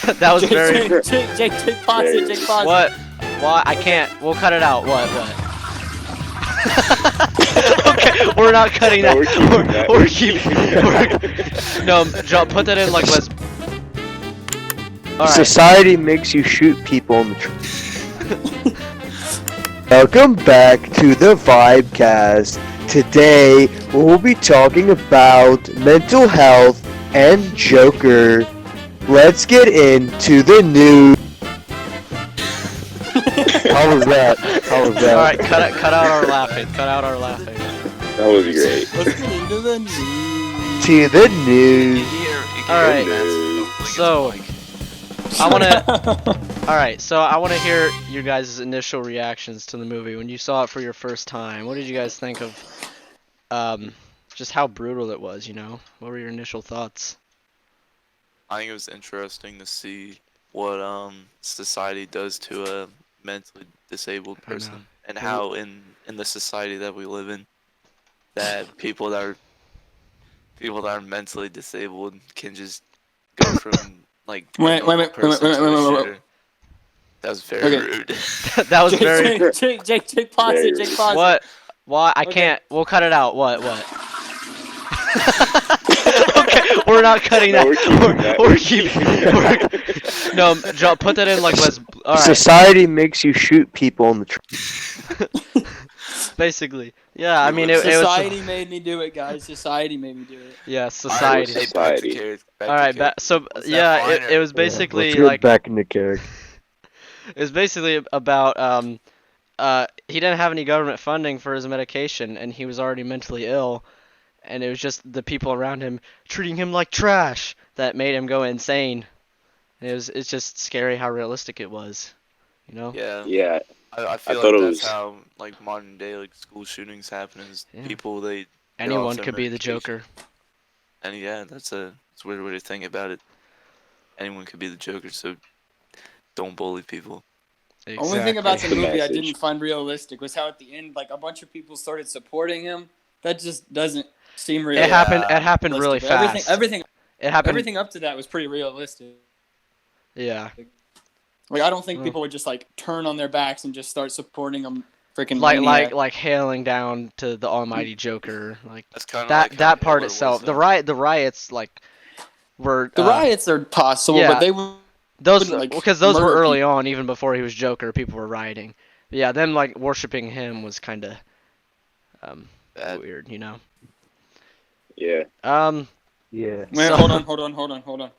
That was very. Jake, pause it. Jake, pause it. What? Why? I can't. We'll cut it out. What? Okay, we're not cutting No, that. we're keeping We're no, Joe, put that in like let's. All right. Society makes you shoot people in the street. Welcome back to the VIBECAST. Today we'll be talking about mental health and Joker. Let's get into the news. How was that? All right, cut out our laughing. Cut out our laughing. That was great. Let's get into the news. To the news. Alright, so I wanna hear your guys' initial reactions to the movie when you saw it for your first time. What did you guys think of just how brutal it was, you know? What were your initial thoughts? I think it was interesting to see what society does to a mentally disabled person, and how in the society that we live in, that people that are mentally disabled can just go from like Wait. That was very rude. That was very. Jake, pause it. Jake, pause it. What? Why? I can't. We'll cut it out. What? Okay, we're not cutting No, that. we're keeping No, Joe, put that in like let's. All right. Society makes you shoot people in the street. Basically, yeah. I mean, Society it was. made me do it, guys. Society made me do it. Yeah, society. Society. All right, so yeah, it was basically Let's get like back into character. it was basically about he didn't have any government funding for his medication, and he was already mentally ill, and it was just the people around him treating him like trash that made him go insane. And it's just scary how realistic it was, you know? Yeah. Yeah. I feel thought like it that's was- how like modern day like school shootings happen. Is Yeah. people they Anyone their could be the medication. Joker. And yeah, it's a weird way to think about it. Anyone could be the Joker, so don't bully people. Only thing about the The movie I message. didn't find realistic was how at the end, like a bunch of people started supporting him. That just doesn't seem real. It happened really realistic. fast. Everything It happened. up to that was pretty realistic. Yeah. Like I don't think people would just like turn on their backs and just start supporting him. Freaking Like hailing down to the almighty Joker, like That's kind of that part itself. The riots like were the riots are possible, yeah. but they would those like, because those were murder early people. on, even before he was Joker. People were rioting. But yeah, them like worshiping him was kind of Bad. weird, you know. Yeah. Yeah. Wait, So- hold on.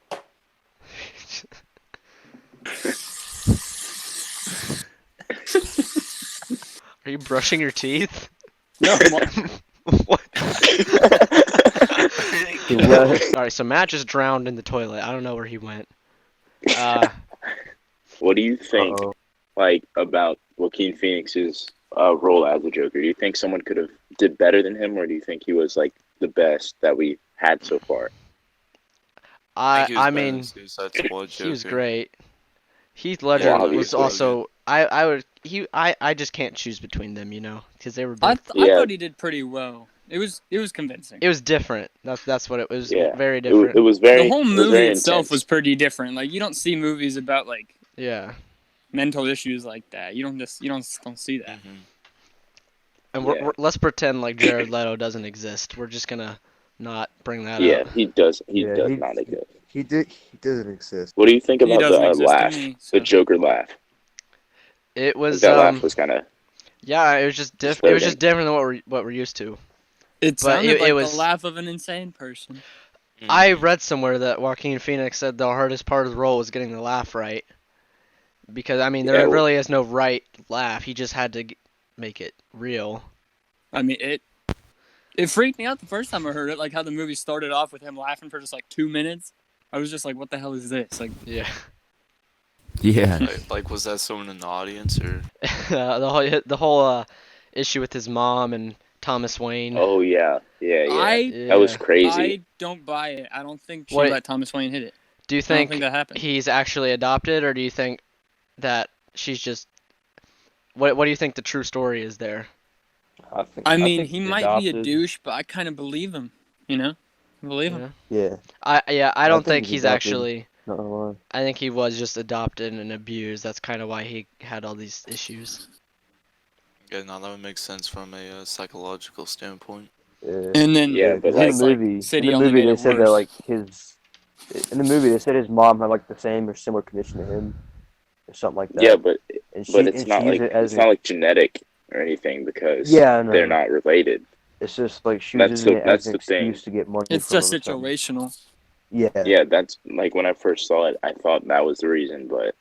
Are you brushing your teeth? No, What? Yeah. Alright, so Matt just drowned in the toilet. I don't know where he went. What do you think, Uh-oh. like, about Joaquin Phoenix's role as the Joker? Do you think someone could have did better than him, or do you think he was like the best that we had so far? I mean, he was great. Heath Ledger was obviously. also. I just can't choose between them, you know, because they were. I Both, Yeah. thought he did pretty well. It was convincing. it was different. That's what it was. Yeah. Very It different. was very. The whole it was movie very itself intense. was pretty different. Like you don't see movies about like Yeah. mental issues like that. You don't see that. And Yeah. let's pretend like Jared Leto doesn't exist. We're just gonna not bring that Yeah, up. he does. He Yeah, does he- not exist. He doesn't exist. What do you think He about doesn't the exist to laugh? me, The so. Joker laugh. It was. That laugh was kind of. Yeah, it was just different. It was just disturbing. different than what we're used to. It But sounded it like was- the laugh of an insane person. I read somewhere that Joaquin Phoenix said the hardest part of the role was getting the laugh right. Because I mean, there Yeah, well- really is no right laugh. He just had to make it real. I mean, it freaked me out the first time I heard it. Like how the movie started off with him laughing for just like 2 minutes. I was just like, "What the hell is this?" Like, Yeah. Yeah. Like, was that someone in the audience or? the whole issue with his mom and Thomas Wayne. Oh yeah. Yeah. That was crazy. I don't buy it. I don't think she Wait. let Thomas Wayne hit it. Do you I don't think think that happened. he's actually adopted, or do you think that she's just? What do you think the true story is there? I mean, think he he's might be a adopted. douche, but I kind of believe him. You know, I believe him. Yeah. I don't think think he's he's adopted. actually. Not gonna lie. I think he was just adopted and abused. That's kind of why he had all these issues. Yeah, no, that would make sense from a psychological standpoint. Yeah. And then Yeah, but in his the like movie, city only made they it said that worse. like in the movie they said his mom had like the same or similar condition to him, or something like that. yeah, but and it's she not used like it as genetic or anything because Yeah, I know. they're not related. It's just like she was That's using it as that's an the thing. excuse to get money It's from just him or something. situational. Yeah. Yeah, that's like when I first saw it, I thought that was the reason, but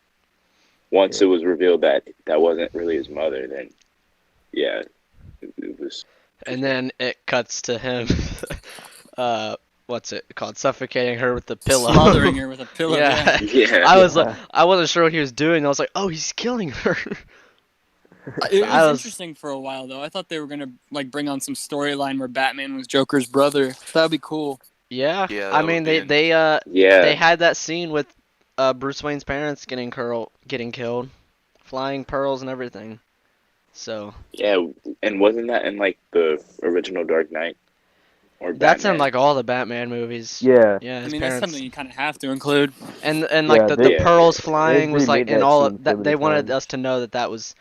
once it was revealed that that wasn't really his mother, then yeah, it was. And then it cuts to him, what's it called? Suffocating her with the pillow. Smothering her with a pillow. Yeah. Yeah. I was like, I wasn't sure what he was doing. I was like, oh, he's killing her. It I was was- interesting for a while though. I thought they were gonna like bring on some storyline where Batman was Joker's brother. That'd be cool. Yeah. Yeah, I that mean, would they be they had that scene with Bruce Wayne's parents getting killed, flying pearls and everything. So Yeah, and wasn't that in like the original Dark Knight? Or that's in Batman? like all the Batman movies. Yeah. Yeah, I his mean, that's parents. something you kind of have to include. And Yeah, like the they- pearls yeah, flying was like remade in that all scene of so that many they wanted times. us to know that that was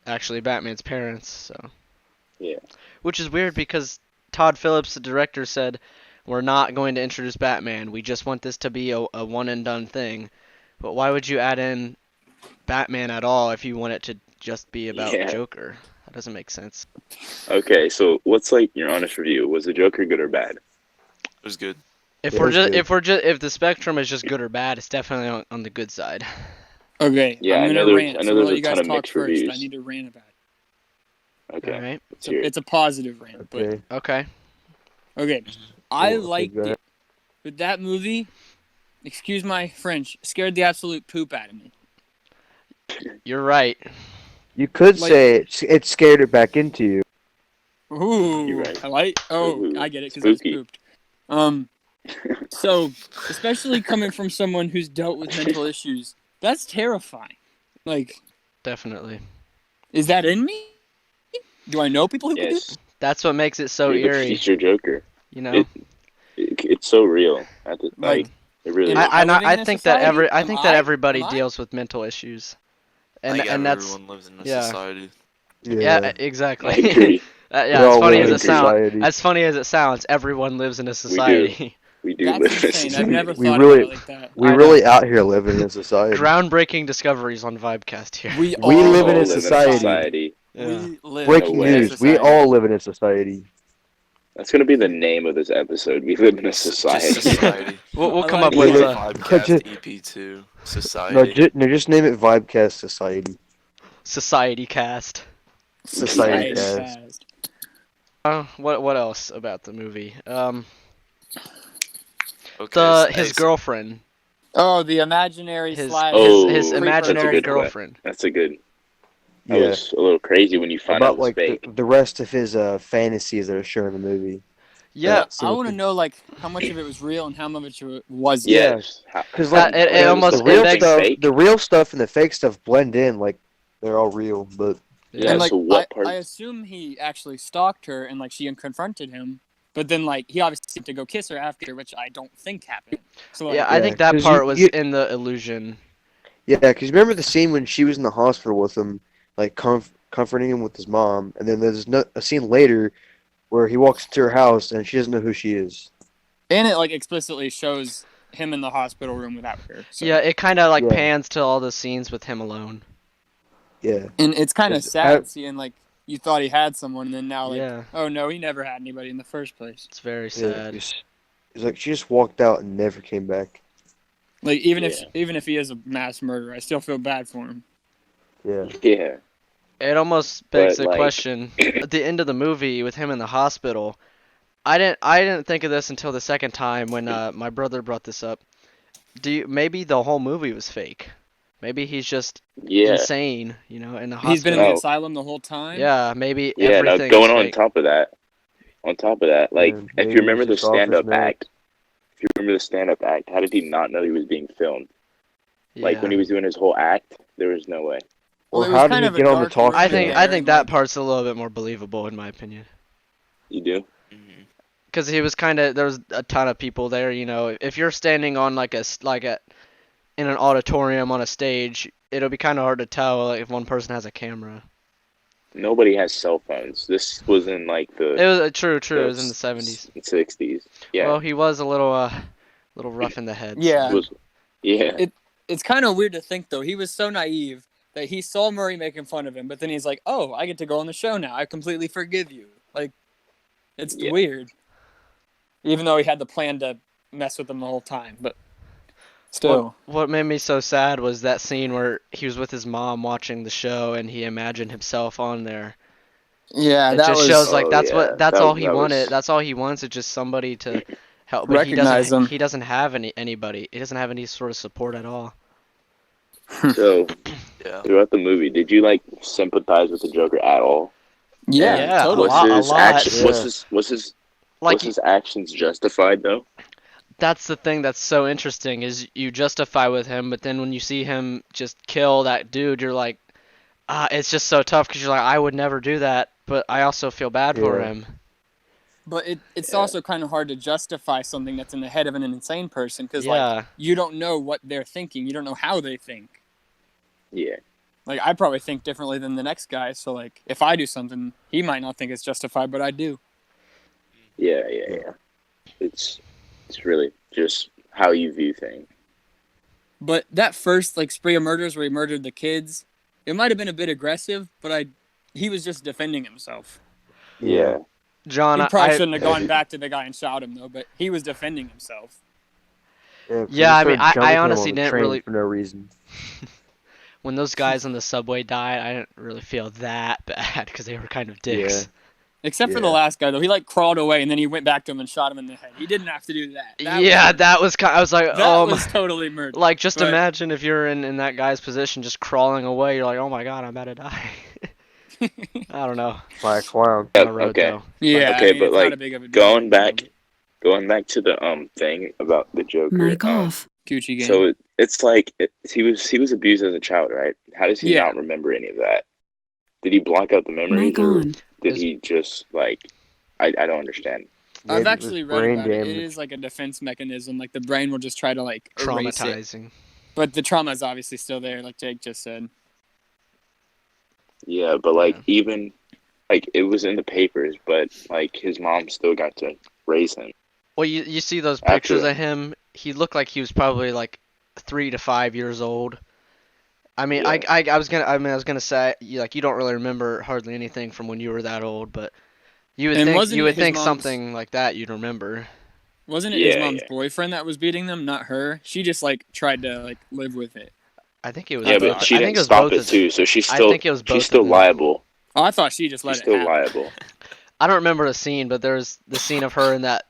actually Batman's parents. So Yeah. which is weird because Todd Phillips, the director, said we're not going to introduce Batman. We just want this to be a one and done thing. But why would you add in Batman at all if you want it to just be about Yeah. Joker? That doesn't make sense. Okay, so what's like your honest review? Was the Joker good or bad? It was good. If It we're was just good. if the spectrum is just good or bad, it's definitely on the good side. Okay, Yeah, I'm I gonna know there's- rant. I know So I'll there's let a you guys ton of talk mixed first. I reviews. need to rant about it. Okay. All right. Let's hear it. It's a positive rant, Okay. Okay. but okay. I Cool, okay, liked go ahead. it, but that movie, excuse my French, scared the absolute poop out of me. You're right. You could Like- say it scared it back into you. Ooh, You're right. I like. Oh, Ooh, I get it because I was spooky. pooped. So especially coming from someone who's dealt with mental issues, that's terrifying. Like, Definitely. is that in me? Do I know people who could do? Yes. That's what makes it so You're the eerie. future Joker. You know. It's so real. Like, It really am is. I living in a think that society? I Am think that I? everybody Am I? deals with mental issues. And I think and that's everyone lives in a yeah. society. yeah, I exactly. agree. Yeah, We as all funny live as in it sounds, society. as funny as it sounds, everyone lives in a society. We do That's live in a insane. I've society. never We thought really- about it like that. We I know. really out here living in society. Groundbreaking discoveries on VIBECAST here. We We all live in a All society. Yeah. We live Breaking No way. news. We all live in a society. That's gonna be the name of this episode. We live in a Just society. society. We'll I come like up with it. Vibecast EP2. Society. No, just name it Vibecast Society. Society Cast. Society Society Cast. Cast. What else about the movie? Okay, His girlfriend, Oh, the imaginary his slash. Oh, his that's a imaginary good girlfriend. That's a good. That Yeah. was a little crazy when you found out About it was like fake. the rest of his fantasies that are shown in the movie. Yeah, I want to know like how much of it was real and how much of it wasn't. Yeah. Yes. How- Because That- like it almost- the real it begs- stuff, fake? the real stuff and the fake stuff blend in like they're all real. But Yeah, And like so what part? I assume he actually stalked her and like she confronted him, but then like he obviously seemed to go kiss her after, which I don't think happened. So like, yeah. I think that 'cause part you- was you- in the illusion. yeah, because remember the scene when she was in the hospital with him, like comforting him with his mom, and then there's a scene later where he walks into her house and she doesn't know who she is. and it like explicitly shows him in the hospital room without her. So. Yeah, it kind of like Yeah. pans to all the scenes with him alone. Yeah. And it's kind of It's- sad seeing like you thought he had someone, and then now like, Yeah. oh no, he never had anybody in the first place. It's very Yeah, sad. it's like she just walked out and never came back. Like even Yeah. if he is a mass murderer, I still feel bad for him. Yeah. Yeah. It almost begs But, the like- question at the end of the movie with him in the hospital. I didn't think of this until the second time when my brother brought this up. Maybe the whole movie was fake? Maybe he's just Yeah. insane, in the hospital. He's been in the No. asylum the whole time. Yeah, maybe Yeah. Now everything going is on fake. top of that, like Yeah, if maybe you remember he's the just off his stand-up meds. act, how did he not know he was being filmed? Like Yeah. when he was doing his whole act, there was no way. Well, Or it was how kind did of he a get on the dark talk room I show? think there, I think and, that like, part's a little bit more believable in my opinion. You do? Mhm. Because he was there was a ton of people there, If you're standing on like a in an auditorium on a stage, it'll be kind of hard to tell like, if one person has a camera. Nobody has cell phones. This was in like It the was true. It was in the 70s. 60s. Yeah. Well, he was a little rough in the head. Yeah. It was, yeah. It's kind of weird to think though. He was so naive that he saw Murray making fun of him, but then he's like, "Oh, I get to go on the show now. I completely forgive you." Like, it's Yeah. weird. Even though he had the plan to mess with him the whole time, but still. What made me so sad was that scene where he was with his mom watching the show and he imagined himself on there. Yeah, It that just was shows like Oh, that's yeah. that's That- all he that wanted. was- That's all he wants is just somebody to help. But Recognize him. He doesn't have anybody. He doesn't have any sort of support at all. So Yeah. throughout the movie, did you like sympathize with the Joker at all? Yeah, Yeah, totally. Was his lot. action Yeah. Like was his actions justified though? that's the thing that's so interesting is you justify with him, but then when you see him just kill that dude, you're like, it's just so tough because you're like, I would never do that, but I also feel bad for Yeah. him. But it's Yeah. also kind of hard to justify something that's in the head of an insane person because like Yeah, you don't know what they're thinking. You don't know how they think. Yeah. Like I probably think differently than the next guy. So like if I do something, he might not think it's justified, but I do. Yeah. It's really just how you view things. But that first like spree of murders where he murdered the kids, it might have been a bit aggressive, but he was just defending himself. Yeah. John, He probably I shouldn't have gone back to the guy and shot him though, but he was defending himself. Yeah, I mean, I jumping him on honestly the didn't train really- for no reason. when those guys on the subway died, I didn't really feel that bad because they were kind of dicks. Except for the Yeah. last guy though, he like crawled away and then he went back to him and shot him in the head. He didn't have to do that. Yeah, that was kind. I was like, that oh was my. totally murder. Like, just But- imagine if you're in that guy's position, just crawling away. You're like, oh my god, I'm about to die. I don't know. By a clown. Yeah, On a road, okay. though. Yeah, Okay, I mean, but, it's like, not a big of a deal. Going back to the thing about the Joker. Mic off. Gucci game. So it's like he was abused as a child, right? How does he Yeah. not remember any of that? Did he block out the memories, Mic or on. did he just like? I don't understand. I've Maybe it actually was read brain about it. It damage. is like a defense mechanism. Like the brain will just try to like erase it. Traumatizing. But the trauma is obviously still there, like Jake just said. Yeah, but like even like it was in the papers, but like his mom still got to raise him. Well, you see those After pictures that. of him. He looked like he was probably like 3 to 5 years old. I mean, Yeah. I was gonna say you don't really remember hardly anything from when you were that old, but you would And think wasn't his mom's- something like that you'd remember. Wasn't it his Yeah, mom's yeah. boyfriend that was beating them, not her? She just like tried to like live with it. I think it was. Yeah, both. but she I think didn't it was stop both it of too, so she's I still think it was both she's of still them. liable. Oh, I thought she just let She's it still happen. liable. I don't remember the scene, but there was the scene of her in that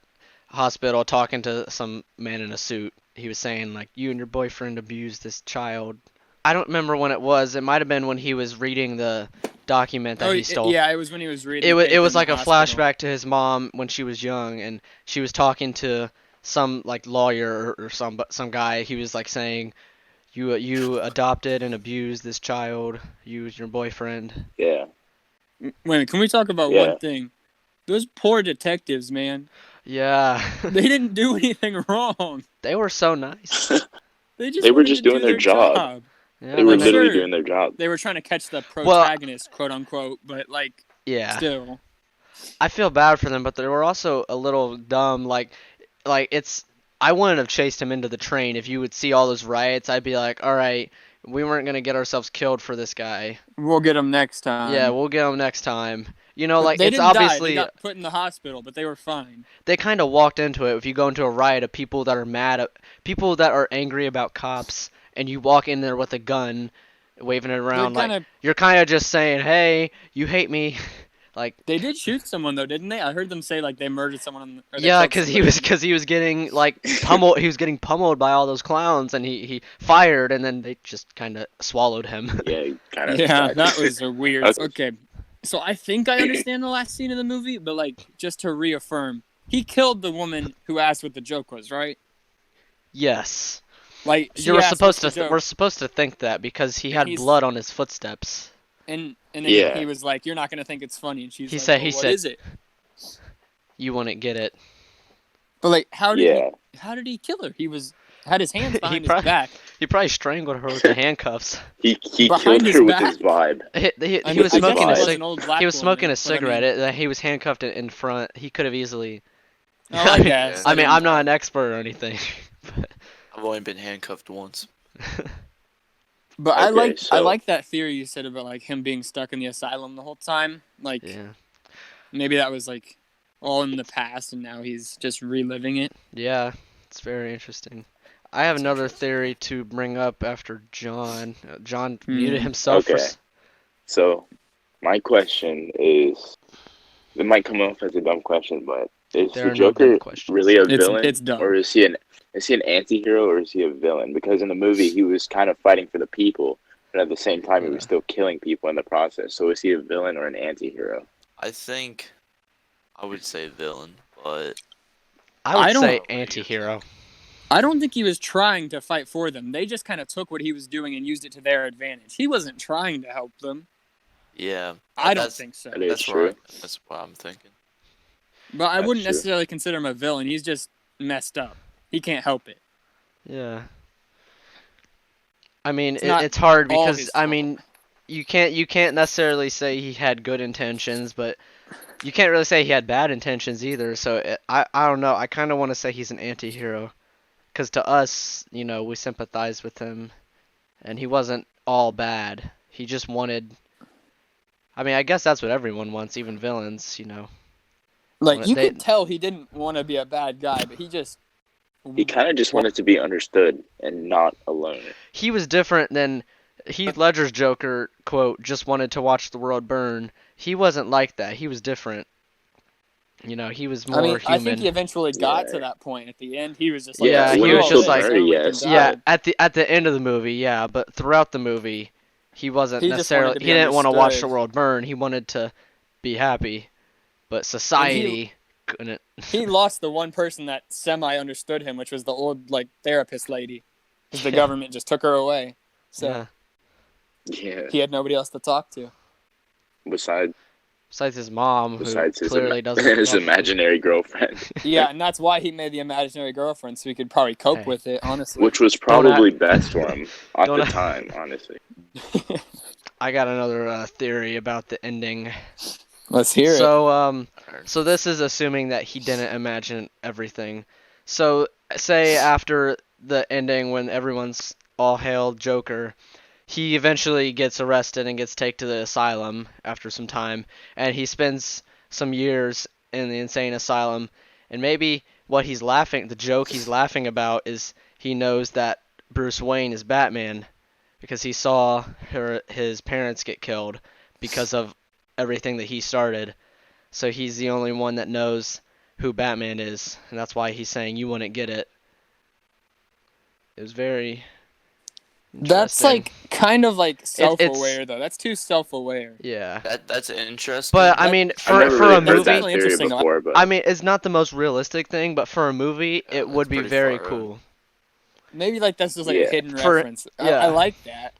hospital talking to some man in a suit. He was saying like, "You and your boyfriend abused this child." I don't remember when it was. It might have been when he was reading the document that he stole. Yeah, it was when he was reading. It was paper in like the a hospital. flashback to his mom when she was young, and she was talking to some like lawyer or some guy. He was like saying, "You adopted and abused this child. You was your boyfriend." Yeah. Wait a minute, can we talk about Yeah. one thing? Those poor detectives, man. Yeah, They didn't do anything wrong. they were so nice. They just They were wanted just to do doing their job. Yeah, They were like, literally sure. doing their job. They were trying to catch the Well- protagonist, quote unquote, but like yeah. still. I feel bad for them, but they were also a little dumb. Like it's. I wouldn't have chased him into the train. If you would see all those riots, I'd be like, all right, we weren't gonna get ourselves killed for this guy. We'll get them next time. Yeah, we'll get him next time. You know, But like they it's didn't obviously die. They got put in the hospital, but they were fine. they kind of walked into it. If you go into a riot of people that are mad at people that are angry about cops, and you walk in there with a gun, waving it around, They're like kinda- you're kind of just saying, "Hey, you hate me." Like, They did shoot someone though, didn't they? I heard them say like they murdered someone. Or they yeah, killed because he was getting like pummeled. He was getting pummeled by all those clowns, and he fired, and then they just kind of swallowed him. Yeah, kind of. Yeah, that was a weird. Okay. Okay, so I think I understand the last scene of the movie, but like just to reaffirm, he killed the woman who asked what the joke was, right? Yes, Like she you were asked supposed what's to. the joke, We're supposed to think that because he And had he's- blood on his footsteps. and then Yeah. he was like, "You're not gonna think it's funny," and she's He like, said- well, he "What said- is it?" You wouldn't get it. But like, how did Yeah. how did he kill her? He was Had his hands behind his probably- back. He probably strangled her with the handcuffs. He Behind killed his her with back? his vibe. He I mean, was I guess smoking it a was cig. an old black He was smoking woman, a but cigarette. He was handcuffed in front. He could have easily. I guess. I mean, I'm not an expert or anything. But I've only been handcuffed once. But I Okay, so- like that theory you said about like him being stuck in the asylum the whole time. Like yeah, maybe that was like all in the past and now he's just reliving it. yeah, it's very interesting. I have another theory to bring up after John. John muted himself. Okay. So, my question is, it might come off as a dumb question, but is There the are no dumb Joker questions. really a It's villain, dumb. or is he an anti-hero, or is he a villain? Because in the movie, he was kind of fighting for the people, but at the same time, he was still killing people in the process. So, is he a villain or an anti-hero? I think I would say villain, but I would I don't- say anti-hero. I don't think he was trying to fight for them. They just kind of took what he was doing and used it to their advantage. He wasn't trying to help them. yeah. I don't that's- think so. That is That's true. that's what I'm thinking. But I That's wouldn't true. necessarily consider him a villain. He's just messed up. He can't help it. Yeah. I mean, It's not it's hard all because his I fault. mean, you can't necessarily say he had good intentions, but you can't really say he had bad intentions either. So I don't know. I kind of want to say he's an anti-hero, because to us, you know, we sympathize with him, and he wasn't all bad. He just wanted. I mean, I guess that's what everyone wants, even villains, you know. Like Well, you they- could tell he didn't want to be a bad guy, but he just He kind of just wanted to be understood and not alone. He was different than Heath Ledger's Joker, quote, just wanted to watch the world burn. He wasn't like that. He was different. You know, he was more I mean, human. I think he eventually got Yeah. to that point at the end. He was just like, Yeah, "Screw he was all just this, like- everyone can yes. die." Yeah, at the end of the movie, yeah, but throughout the movie, he wasn't He just necessarily. wanted to be He didn't want to watch the understood. world burn. He wanted to be happy, but society couldn't. He lost the one person that semi understood him, which was the old like therapist lady, because the Yeah. government just took her away. So Yeah. Yeah. he had nobody else to talk to. Besides Besides his mom, who his, clearly doesn't. his love- imaginary girlfriend, Yeah, and that's why he made the imaginary girlfriend, so he could probably cope Hey. with it. Honestly, which was probably best for him at Don't the act- time, honestly. I got another theory about the ending. let's hear it. So this is assuming that he didn't imagine everything. So say after the ending, when everyone's all hail Joker, he eventually gets arrested and gets taken to the asylum after some time, and he spends some years in the insane asylum. And maybe the joke he's laughing about is he knows that Bruce Wayne is Batman because he saw his parents get killed because of everything that he started. So he's the only one that knows who Batman is, and that's why he's saying you wouldn't get it. It was very That's interesting. like kind of like it's- self-aware though. That's too self-aware. Yeah. That's interesting. But I That- mean, I've for never for really a heard movie, that Definitely theory interesting. before, but I mean, it's not the most realistic thing, but for a movie, Yeah, it would that's be pretty very far out. cool. Maybe like that's just like Yeah. a hidden For- reference. yeah. I like that.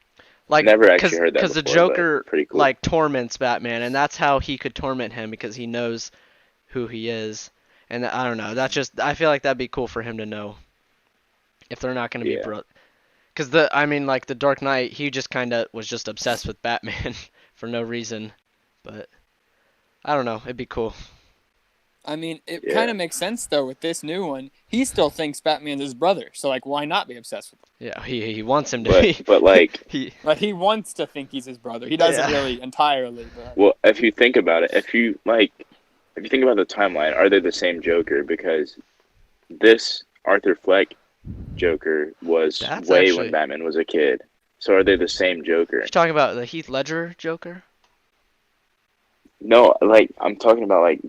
Like, never actually heard that because the before, but Joker pretty cool. like torments Batman, and that's how he could torment him because he knows who he is. And I don't know. I feel like that'd be cool for him to know. If they're not going to be Yeah. because the Dark Knight, he just kind of was just obsessed with Batman for no reason. But I don't know. It'd be cool. I mean, it Yeah. kind of makes sense though with this new one. He still thinks Batman's his brother, so like, why not be obsessed with him? Yeah, he wants him to be. but like, He Like he wants to think he's his brother. He doesn't Yeah. really entirely, but well, if you think about it, if you think about the timeline, are they the same Joker? Because this Arthur Fleck Joker was That's way actually- when Batman was a kid. So are they the same Joker? You're talking about the Heath Ledger Joker? No, like I'm talking about like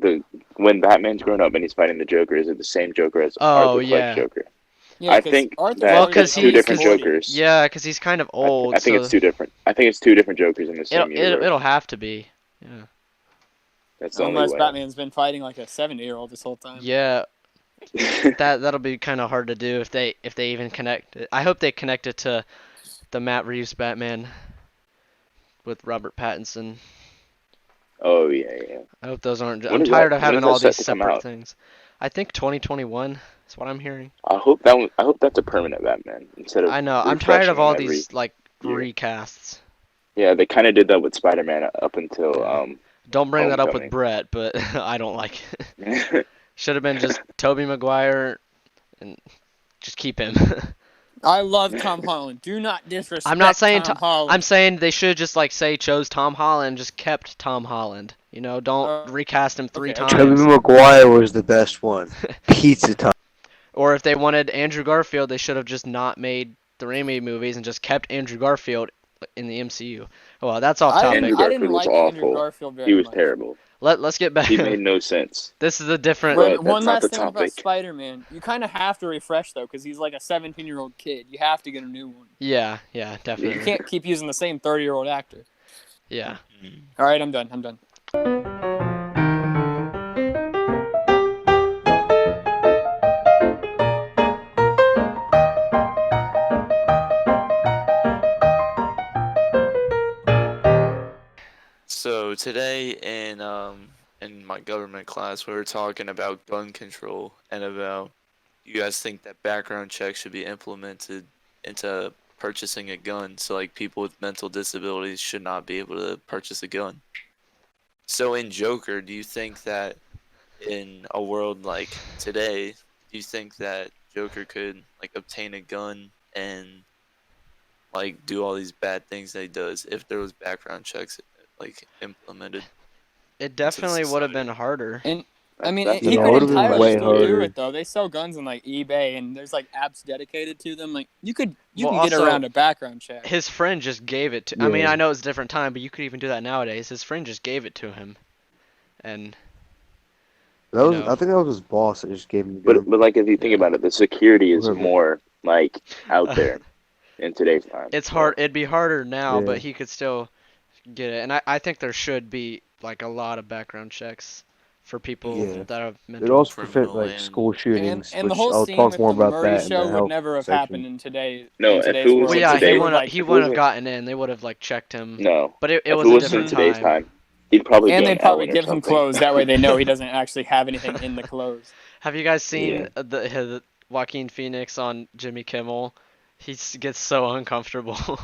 when Batman's grown up and he's fighting the Joker. Is it the same Joker as Oh, Arthur yeah. Fleck's Joker? yeah, I 'cause think Arthur that Well, Fleck 'cause is he- two almost different 40. Jokers. Yeah, because he's kind of old. I think so it's two different. I think it's two different Jokers in the same universe. it'll have to be. Yeah. That's the only Unless way. Batman's been fighting like a 70-year-old this whole time. Yeah, that'll be kind of hard to do if they even connect it. I hope they connect it to the Matt Reeves Batman with Robert Pattinson. Oh yeah, yeah. I hope those aren't. When I'm is tired that- of when having is all that these set to come separate out? things. I think 2021, That's what I'm hearing. I hope that's a permanent Batman instead of I know. I'm tired refreshing of him all every these like year. recasts. Yeah, they kind of did that with Spider-Man up until Yeah. Don't bring that up with Homecoming. Brett, but I don't like it. Should have been just Tobey Maguire and just keep him. I love Tom Holland. Do not disrespect I'm not saying Tom Holland. I'm saying they should just like say chose Tom Holland, just kept Tom Holland. You know, don't recast him three okay. Tobey times. Maguire was the best one. Pizza time. Or if they wanted Andrew Garfield, they should have just not made the Raimi movies and just kept Andrew Garfield in the MCU. Well, that's off topic. Andrew I didn't Garfield was like Andrew awful. Garfield very He was much. terrible. Let's get back. He made no sense. This is a different. But But one that's not last the thing about topic. Spider-Man, you kind of have to refresh though, because he's like a 17-year-old kid. You have to get a new one. Yeah, You definitely. can't keep using the same 30-year-old actor. Yeah. All right, I'm done. So today in my government class we were talking about gun control and about you guys think that background checks should be implemented into purchasing a gun, so like people with mental disabilities should not be able to purchase a gun. So in Joker, do you think that in a world like today, do you think that Joker could like obtain a gun and like do all these bad things that he does if there was background checks like implemented? It definitely would have society. been harder. And I mean, That's he Yeah, it could would've been entirely way still do harder. it though. They sell guns on like eBay, and there's like apps dedicated to them. Like you can Well, get also, around a background check. His friend just gave it to. I mean, Yeah. I know it's a different time, but you could even do that nowadays. His friend just gave it to him, and That was, You know. I think that was his boss that just gave him the gun. But like if you think Yeah. about it, the security is Whatever. more like out there in today's time. it's hard. It'd be harder now, Yeah. but he could still get it. And I think there should be like a lot of background checks for people Yeah. that have It mental. also prevent Criminal like and- school shootings, And the which whole I'll scene talk with more the about Murray that in show the would health never have section. happened in today. No, in if today's it was world. Well, in yeah, today- he if wouldn't. it He was wouldn't have in- gotten in. They would have like checked him. No, But it if was it a was in different today's time. time, he'd probably And be they'd on probably Ellen or give him something. clothes. That way they know he doesn't actually have anything in the clothes. Have you guys seen Yeah. the Joaquin Phoenix on Jimmy Kimmel? He gets so uncomfortable.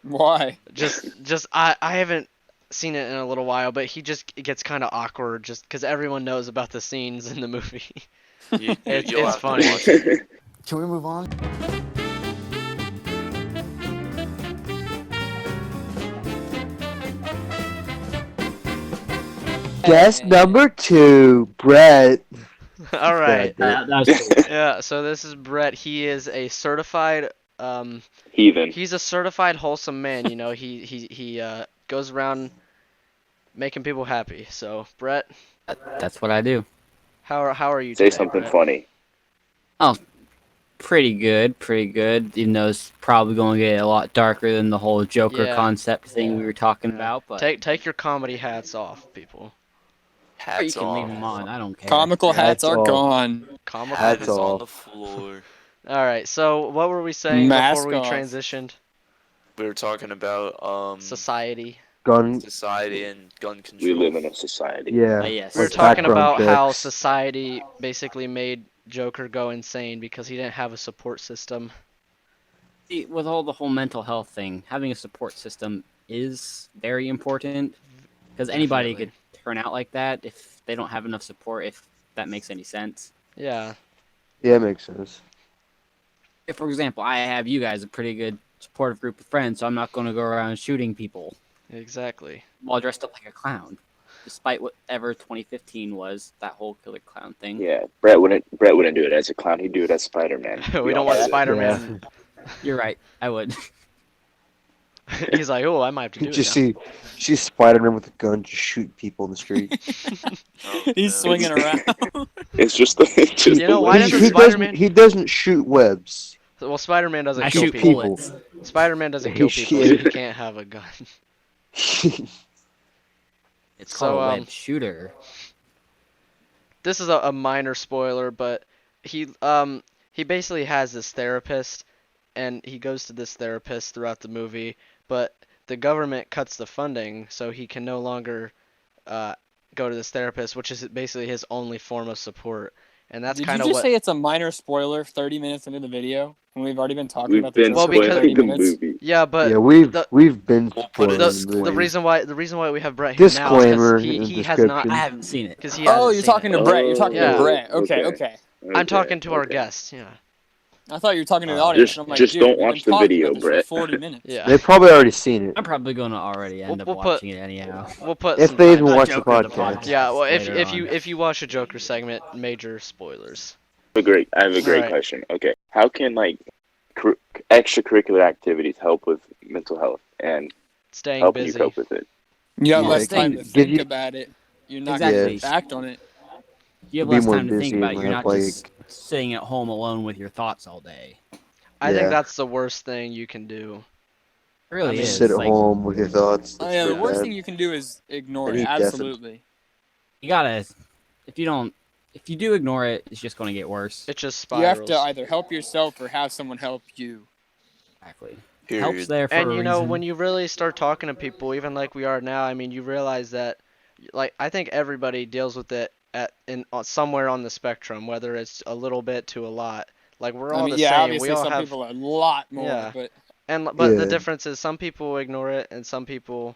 Why? I haven't seen it in a little while, but he just gets kind of awkward just because everyone knows about the scenes in the movie. It's You'll have to funny. watch it. Can we move on? Guest number 2, Brett. All right. God, That was cool. Yeah, so this is Brett. He is a certified Heathen. he's a certified wholesome man, you know. He goes around making people happy. So, Brett, That's what I do. how are you Say today, something Brett? funny. Pretty good. Even though it's probably going to get a lot darker than the whole Joker Yeah. concept thing we were talking Yeah. about. But Take your comedy hats off, people. you Hats can leave off. them on. I don't care. Comical hats Hats are off. gone. Comical Hat Hats is on off. the floor. All right. So, what were we saying Mask before we off. transitioned? We were talking about Society. Gun. society and gun We control. live in a society. Yeah. Yes. We were Like talking background about how checks. society basically made Joker go insane because he didn't have a support system. See, with the whole mental health thing, having a support system is very important because anybody Definitely. could turn out like that if they don't have enough support. If that makes any sense. Yeah. Yeah, it makes sense. If, for example, I have you guys a pretty good supportive group of friends, so I'm not going to go around shooting people Exactly. while dressed up like a clown, despite whatever 2015 was, that whole killer clown thing. Yeah, Brett wouldn't do it as a clown. He'd do it as Spider-Man. We don't want all know that. Spider-Man. You're right. I would. He's like, oh, I might have to do Just it see Spider-Man with a gun just shoot people in the street. Oh, He's no. swinging around. It's just the. It's just You know, the why way- doesn't he Spider-Man- doesn't. He doesn't shoot webs. now. Well, Spider-Man doesn't I kill shoot people. bullets. Spider-Man doesn't He kill people, so he shoot- can't have a gun. It's So, called a web shooter. This is a minor spoiler, but he basically has this therapist, and he goes to this therapist throughout the movie, but the government cuts the funding, so he can no longer go to this therapist, which is basically his only form of support. and that's Did you kind of just what. say it's a minor spoiler 30 minutes into the video when we've already been talking We've about the been Joker for 30 spoiling the minutes? movie. Yeah, but yeah, we've been We'll put it spoiling in the the movie. reason why we have Brett here now is Disclaimer because in the he has not description. I haven't seen it. because he Oh, hasn't you're seen talking it. to Brett. You're talking Yeah. to Brett. Okay, Okay. okay. I'm talking to our okay. guest. Yeah. I thought you were talking to the audience. Just- and I'm like, just dude, don't we've watch been the talking video, about this Brett. for 40 minutes. Yeah. They've probably already seen it. I'm probably going to already end up We'll put- watching it anyhow. We'll put If some they time. even watch the Joker, the podcast. podcast. Yeah. Well, if later on. if you watch a Joker segment, major spoilers. I have a great Alright. question. Okay, how can like extracurricular activities help with mental health and Staying helping you busy. cope with it? You got Yeah, less time to give think you- about it. You're not Exactly. going to act on it. You have Be less more time to think busy about it. and You're have, not just sitting at home alone with your thoughts all day. I think Yeah. that's the worst thing you can do. It really I mean, is. Sit at Like, home with your thoughts. Oh, It's yeah, the pretty worst bad. thing you can do is ignore And it. eat definitely. Absolutely. you gotta. If you do ignore it, it's just going to get worse. It just You have spirals. to either help yourself or have someone help you. Exactly. Period. Help's there for And a you know, reason. when you really start talking to people, even like we are now, I mean, you realize that, like, I think everybody deals with it somewhere on the spectrum, whether it's a little bit to a lot. Like, we're all I mean, the yeah, same. obviously We all some have, people are a lot more, Yeah. but but the Yeah. difference is some people ignore it and some people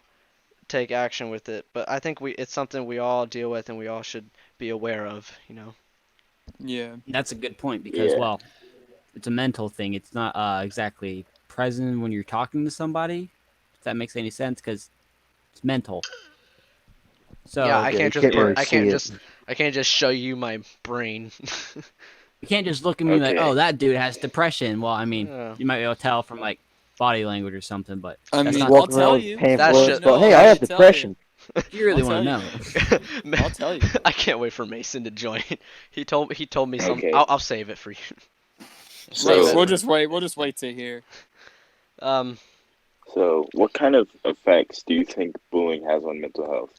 take action with it. But I think it's something we all deal with and we all should be aware of. You know. yeah. That's a good point because, Yeah. well, it's a mental thing. It's not exactly present when you're talking to somebody. If that makes any sense, because it's mental. So Yeah, I Yeah, can't you just can't really I can't see it. just I can't just show you my brain. you can't just look at me like, Okay. "Oh, that dude has depression." Well, I mean, Yeah. you might be able to tell from like body language or something, but I that's mean, not I'll walking tell around with you. That pamphlets, shit- but hey, No, I have I'll tell depression. if you really I'll want to tell know. I'll tell you. I can't wait for Mason to join. He told me something. Okay. I'll save it for you. So- We'll just wait. We'll just wait to hear. Um, So, what kind of effects do you think bullying has on mental health?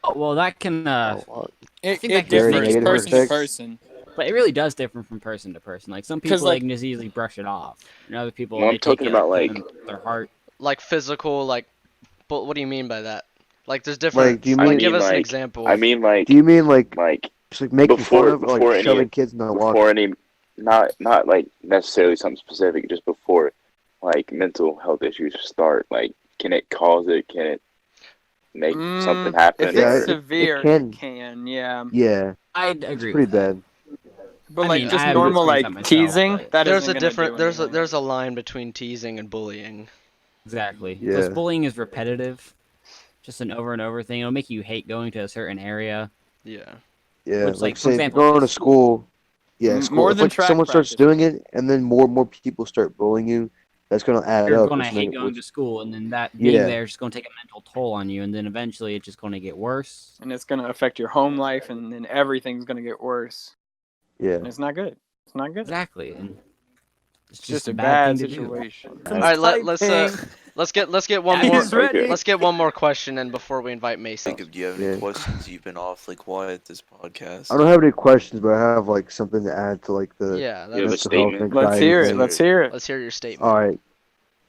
Oh, well, that can, Oh, It, think it that very differs negative person to effects. person. but it really does differ from person to person. Like some 'Cause, people, like- they can just easily brush it off. And other people, Well, I'm they take talking it about, like, like- from their heart. like physical, like, but what do you mean by that? Like, there's different. Like, do you like, mean give us an like- example. I mean, like, Do you mean like like just like making before- fun of, or, before like any- shoving kids in the locker? before any, not like necessarily something specific, just before like mental health issues start. Like, can it cause it? Can it make something happen? If Yeah, it's it severe, can. it can, yeah. Yeah, I'd it's agree pretty with that. bad. But I like mean, I just have normal experienced like that myself, teasing, but- that there's isn't a gonna different. do anything. There's a line between teasing and bullying. Exactly. Yeah. Because bullying is repetitive, just an over and over thing. It'll make you hate going to a certain area. Yeah. Yeah, Which, like like, for say example, going to if school. Yeah, M- school. more If than like track someone starts practice. doing it, and then more people start bullying you, that's gonna add You're up. going to It's gonna hate get going to worse. school, and then that being Yeah. there is just going to take a mental toll on you, and then eventually it's just going to get worse. And it's gonna affect your home life, and then everything's gonna get worse. Yeah. And it's not good. It's not good. Exactly. And it's It's just a bad bad thing to do. situation. All right, let's get one Yeah, more. he's ready. Let's get one more question in before we invite Mason. Jacob, do you have any Yeah. questions? You've been awfully quiet this podcast. I don't have any questions, but I have like something to add to like the Yeah. You have a That's, mental health statement? and Let's anxiety hear it. thing. Let's hear it. let's hear your statement. All right.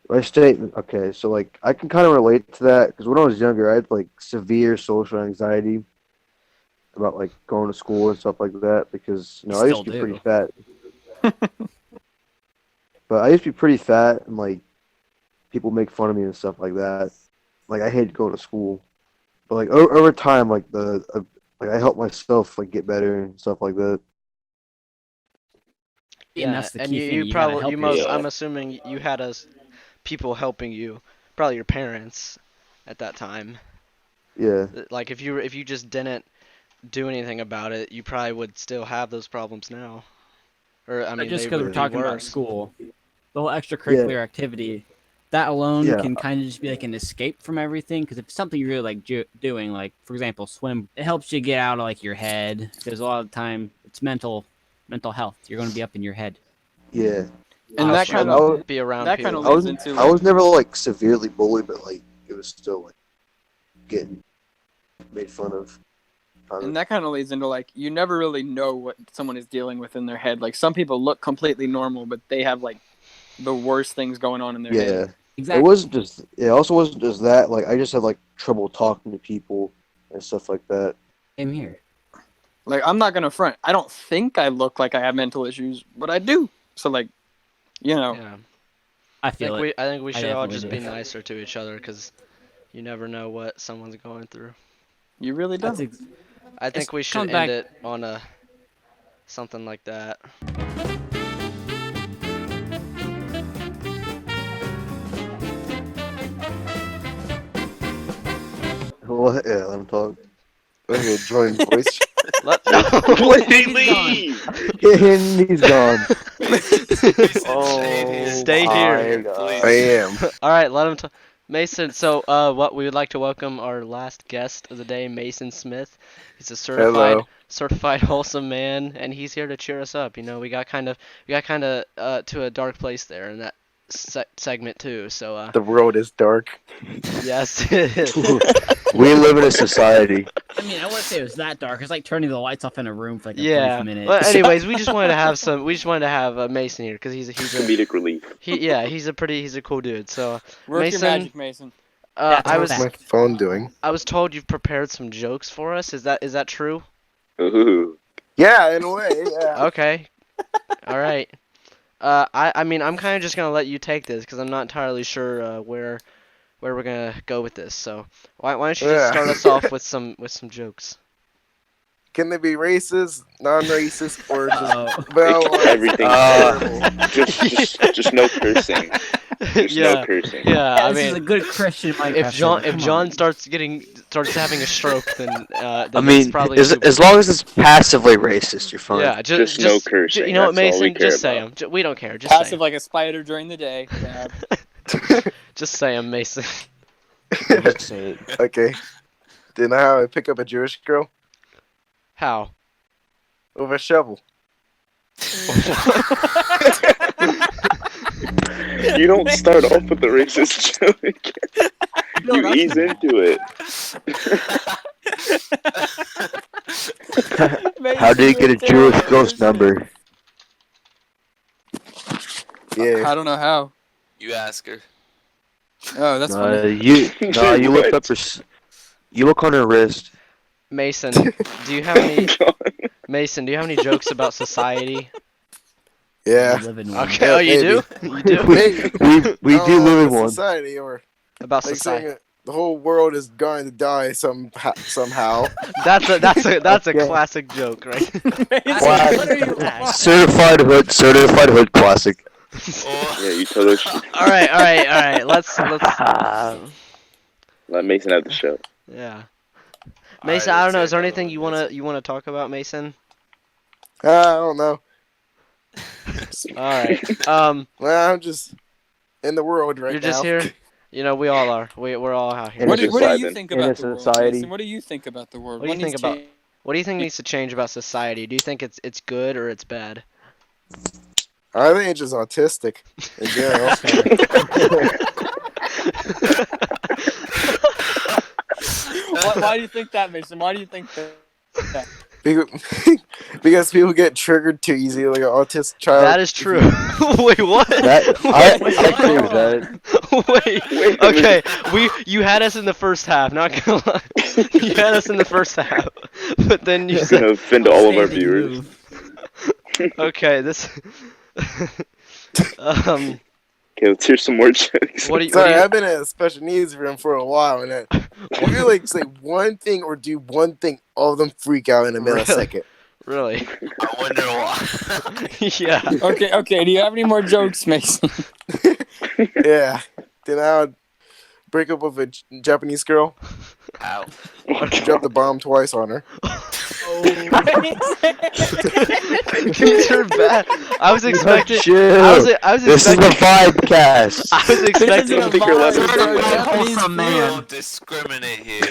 My statement. Okay, so like I can kind of relate to that because when I was younger, I had like severe social anxiety about like going to school and stuff like that because You I used still to be do. pretty fat. But I used to be pretty fat and like people make fun of me and stuff like that. Like I hated going to school, but like over time, like like I helped myself like get better and stuff like that. And that's the and key you, thing. you You gotta probably help you most. yourself. I'm assuming you had people helping you, probably your parents, at that time. Yeah, Like if you just didn't do anything about it, you probably would still have those problems now. Or I But mean, just they because would we're be talking about worse. school, the whole extracurricular activity, that alone Yeah. can kind of just be like an escape from everything. Because if it's something you really like doing, like for example, swim, it helps you get out of like your head. Because a lot of the time, it's mental health. You're going to be up in your head. yeah. And that kind I of was- Be around that people. kind I of was leads into I was never like severely bullied, but like it was still like getting made fun of. and that kind of leads into like you never really know what someone is dealing with in their head. Like some people look completely normal, but they have like the worst things going on in their Yeah, head. Exactly. it wasn't just. It also wasn't just that. Like I just had like trouble talking to people and stuff like that. Same here. Like, I'm not gonna front. I don't think I look like I have mental issues, but I do. So, like, you know. Yeah. I feel it. I think we should all just definitely be do. nicer to each other because you never know what someone's going through. You really That's don't. I think we should comes end back- it on a something like that. What? Yeah, let him talk. Okay, join voice. Let Leave! And he's gone. Stay here. I am. All right, let him talk. Mason, so what we would like to welcome our last guest of the day, Mason Smith. He's a certified wholesome man, and he's here to cheer us up. You know, we got kind of to a dark place there in that segment too. So The world is dark. yes. We live in a society. I mean, I wouldn't say it was that dark. It's like turning the lights off in a room for like a Yeah. brief minute. Well, anyways, we just wanted to have some. We just wanted to have Mason here because he's a Comedic relief. he's a cool dude. So Work Mason, your magic, Mason. That's I was fact. What's my phone doing? I was told you've prepared some jokes for us. Is that true? Ooh. Yeah, in a way. Yeah. Okay. All right. I mean, I'm kind of just gonna let you take this because I'm not entirely sure where we're gonna go with this. So why don't you just Yeah. start us off with some jokes? Can they be racist, non-racist, or just Uh-oh. well? Everything's terrible. just no cursing. Just yeah. no cursing. Yeah. I This is a mean, good Christian Minecraft. if John server. Come on. starts having a stroke, then I it's mean, probably as long as it's passively racist, you're fine. yeah. Just no cursing, You know what, that's all we Mason? care Just say about. them. We don't care. Just say Passive 'em. like a spider during the day. Yeah. Just say them, Mason. Just say it. Okay. Do you know how I pick up a Jewish girl? How? With a shovel. You don't start off with the racist joke. You ease into it. How do you get a Jewish girl's number? Yeah. I don't know how. You ask her. Oh, that's funny. You look What? up her. You look on her wrist. Mason, do you have any? Mason, do you have any jokes about society? Yeah. You live in one. Okay. Yeah, Oh, you do? You do? Maybe. We I don't do know, live in about one. Society, or About like society. saying the whole world is going to die somehow. That's a Okay. classic joke, right? What are you laughing? Certified hood classic. Yeah, you tell us. all right. Let's Let Mason have the show. yeah. Alright, Mason, I don't let's know. hear Is there another anything one, you wanna talk about, Mason? I don't know. All right. Well, I'm just in the world right You're now. just here. You know, we all are. We're all out here. In What a do you society. think In a about the world? society. Mason? What do you think about the world? What do you think needs about- change? What do you think needs to change about society? Do you think it's good or it's bad? I think it's just autistic in general. Why do you think that, Mason? Why do you think that? Because people get triggered too easy, like an autistic child. That is true. Wait, what? I agree with that. Wait. Okay, you had us in the first half. Not gonna lie, you had us in the first half, but then you It's gonna said, offend all of our Standing viewers. move. okay, this. Okay, let's hear some more jokes. What do you? Sorry, I've been in a special needs room for a while, and if you like say one thing or do one thing, all of them freak out in a Really? millisecond. Really? I wonder why. Yeah. Okay. Do you have any more jokes, Mason? Yeah. Then I would break up with a Japanese girl, Ow. drop the bomb twice on her. These are bad. I was expecting. Chill. I was This is the expecting. VIBECast. I was expecting. I think you're allowed to This is say a that. Japanese Wholesome man. Don't discriminate here.